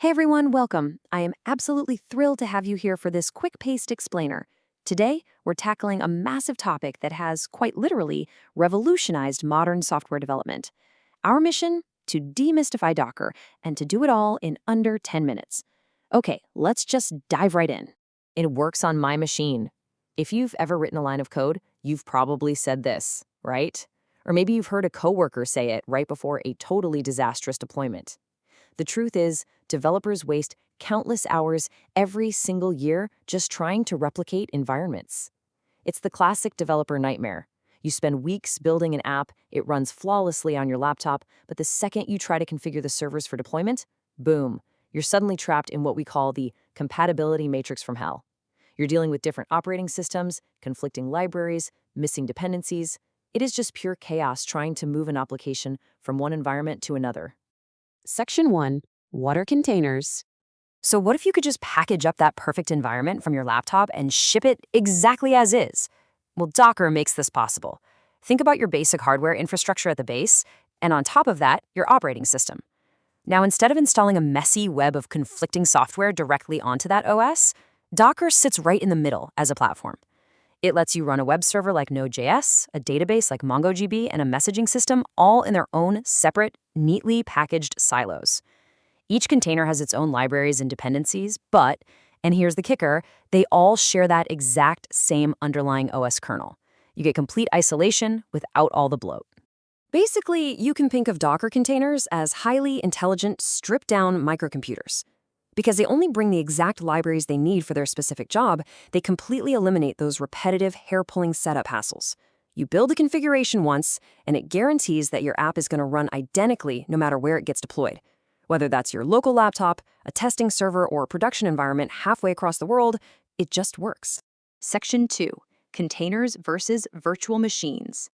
Hey everyone, welcome. I am absolutely thrilled to have you here for this quick-paced explainer. Today, we're tackling a massive topic that has, quite literally, revolutionized modern software development. Our mission? To demystify Docker, and to do it all in under 10 minutes. Okay, let's just dive right in. It works on my machine. If you've ever written a line of code, you've probably said this, right? Or maybe you've heard a coworker say it right before a totally disastrous deployment. The truth is, developers waste countless hours every single year just trying to replicate environments. It's the classic developer nightmare. You spend weeks building an app, it runs flawlessly on your laptop, but the second you try to configure the servers for deployment, boom, you're suddenly trapped in what we call the compatibility matrix from hell. You're dealing with different operating systems, conflicting libraries, missing dependencies. It is just pure chaos trying to move an application from one environment to another. Section 1. What are containers? So what if you could just package up that perfect environment from your laptop and ship it exactly as is? Well, Docker makes this possible. Think about your basic hardware infrastructure at the base, and on top of that, your operating system. Now, instead of installing a messy web of conflicting software directly onto that OS, Docker sits right in the middle as a platform. It lets you run a web server like Node.js, a database like MongoDB, and a messaging system all in their own separate, neatly packaged silos. Each container has its own libraries and dependencies, but, and here's the kicker, they all share that exact same underlying OS kernel. You get complete isolation without all the bloat. Basically, you can think of Docker containers as highly intelligent, stripped-down microcomputers. Because they only bring the exact libraries they need for their specific job, they completely eliminate those repetitive, hair-pulling setup hassles. You build a configuration once, and it guarantees that your app is going to run identically no matter where it gets deployed. Whether that's your local laptop, a testing server, or a production environment halfway across the world, it just works. Section 2. Containers versus virtual machines.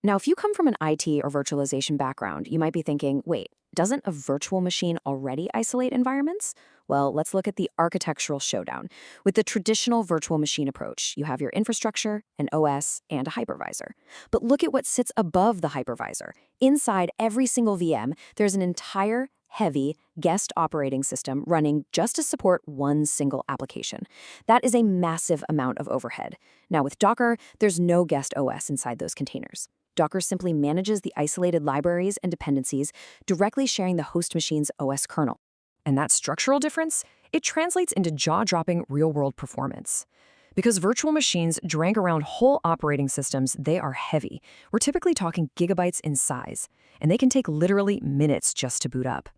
Now, if you come from an IT or virtualization background, you might be thinking, wait, doesn't a virtual machine already isolate environments? Well, let's look at the architectural showdown. With the traditional virtual machine approach, you have your infrastructure, an OS, and a hypervisor. But look at what sits above the hypervisor. Inside every single VM, there's an entire heavy guest operating system running just to support one single application. That is a massive amount of overhead. Now with Docker, there's no guest OS inside those containers. Docker simply manages the isolated libraries and dependencies, directly sharing the host machine's OS kernel. And that structural difference, it translates into jaw-dropping real-world performance. Because virtual machines drag around whole operating systems, they are heavy. We're typically talking gigabytes in size, and they can take literally minutes just to boot up.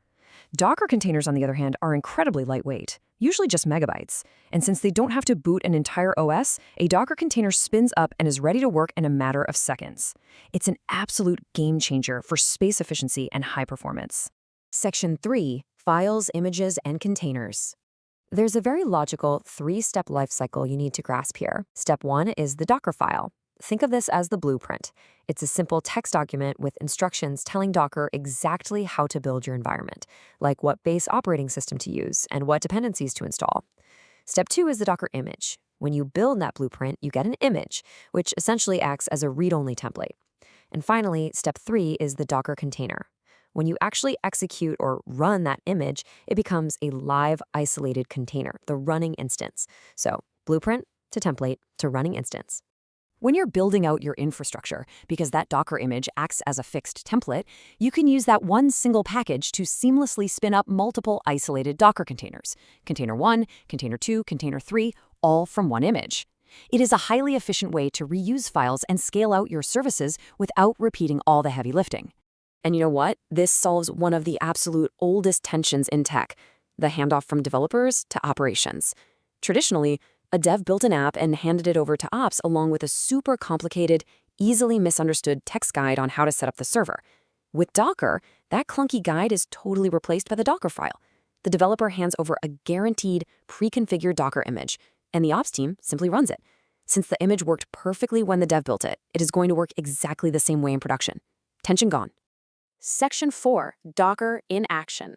Docker containers, on the other hand, are incredibly lightweight, usually just megabytes. And since they don't have to boot an entire OS, a Docker container spins up and is ready to work in a matter of seconds. It's an absolute game changer for space efficiency and high performance. Section 3. Files, images, and containers. There's a very logical three-step lifecycle you need to grasp here. Step 1 is the Docker file. Think of this as the blueprint. It's a simple text document with instructions telling Docker exactly how to build your environment, like what base operating system to use and what dependencies to install. Step 2 is the Docker image. When you build that blueprint, you get an image, which essentially acts as a read-only template. And finally, step 3 is the Docker container. When you actually execute or run that image, it becomes a live, isolated container, the running instance. So, blueprint to template to running instance. When you're building out your infrastructure, because that Docker image acts as a fixed template, you can use that one single package to seamlessly spin up multiple isolated Docker containers. Container 1, Container 2, Container 3, all from one image. It is a highly efficient way to reuse files and scale out your services without repeating all the heavy lifting. And you know what? This solves one of the absolute oldest tensions in tech, the handoff from developers to operations. Traditionally, a dev built an app and handed it over to ops along with a super complicated, easily misunderstood text guide on how to set up the server. With Docker, that clunky guide is totally replaced by the Docker file. The developer hands over a guaranteed, pre-configured Docker image, and the ops team simply runs it. Since the image worked perfectly when the dev built it, it is going to work exactly the same way in production. Tension gone. Section 4. Docker in action.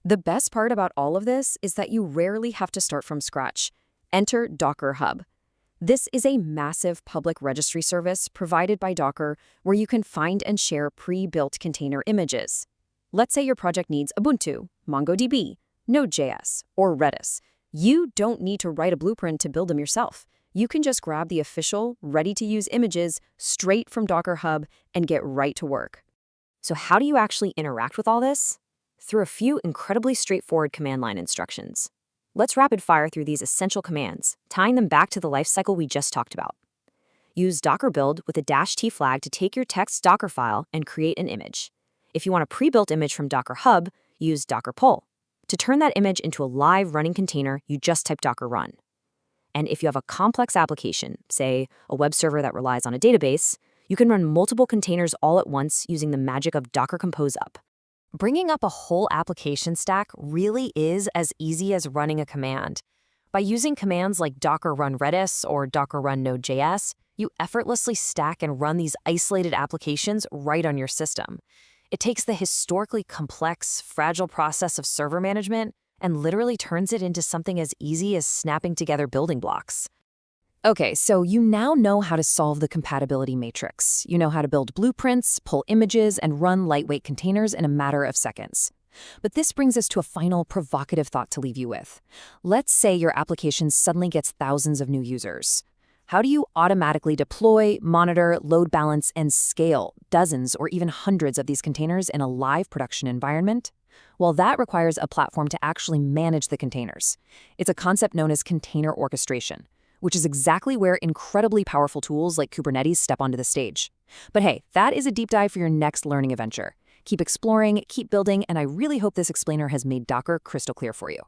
The best part about all of this is that you rarely have to start from scratch. Enter Docker Hub. This is a massive public registry service provided by Docker where you can find and share pre-built container images. Let's say your project needs Ubuntu, MongoDB, Node.js, or Redis. You don't need to write a blueprint to build them yourself. You can just grab the official, ready-to-use images straight from Docker Hub and get right to work. So how do you actually interact with all this? Through a few incredibly straightforward command line instructions. Let's rapid fire through these essential commands, tying them back to the lifecycle we just talked about. Use Docker build with a -t flag to take your text Docker file and create an image. If you want a pre-built image from Docker Hub, use Docker pull. To turn that image into a live running container, you just type Docker run. And if you have a complex application, say a web server that relies on a database, you can run multiple containers all at once using the magic of Docker Compose up. Bringing up a whole application stack really is as easy as running a command. By using commands like Docker run Redis or Docker run Node.js, you effortlessly stack and run these isolated applications right on your system. It takes the historically complex, fragile process of server management and literally turns it into something as easy as snapping together building blocks. Okay, so you now know how to solve the compatibility matrix. You know how to build blueprints, pull images, and run lightweight containers in a matter of seconds. But this brings us to a final provocative thought to leave you with. Let's say your application suddenly gets thousands of new users. How do you automatically deploy, monitor, load balance, and scale dozens or even hundreds of these containers in a live production environment? Well, that requires a platform to actually manage the containers. It's a concept known as container orchestration, which is exactly where incredibly powerful tools like Kubernetes step onto the stage. But hey, that is a deep dive for your next learning adventure. Keep exploring, keep building, and I really hope this explainer has made Docker crystal clear for you.